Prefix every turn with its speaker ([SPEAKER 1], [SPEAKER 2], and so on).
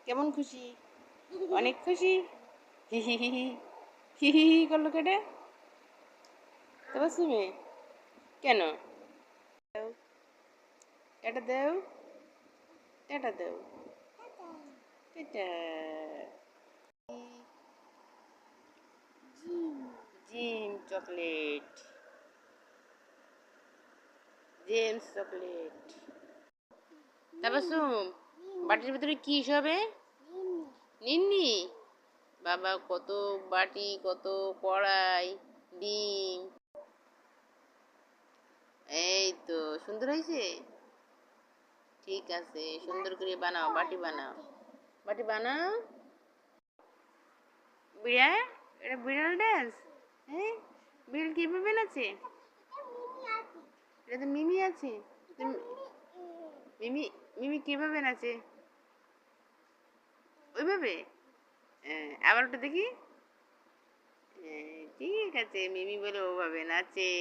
[SPEAKER 1] কেমন খুশি? অনেক খুশি? হি হি হি হি হি হি হি করলো কেটে তবসুমে কেন? দাও, এটা দাও, এটা দাও, এটা gym chocolate, James chocolate. Tabassum বাটির ভিতরে কি হবে? নিন্নি। বাবা কত বাটি, কত কড়াই, ডিম। এই তো সুন্দর হয়েছে। ঠিক আছে, সুন্দর করে বানাও, বাটি বানাও, বাটি বানাও। বিড়াল, এটা বিড়াল ড্যান্স। হ্যাঁ, বিড়াল কিভাবে নাচে? এটা তো মিমি আছে। মিমি, মিমি কিভাবে নাচে? ওইভাবে? আবার ওটা দেখি। ঠিক আছে, মিমি বলে ওভাবে নাচে।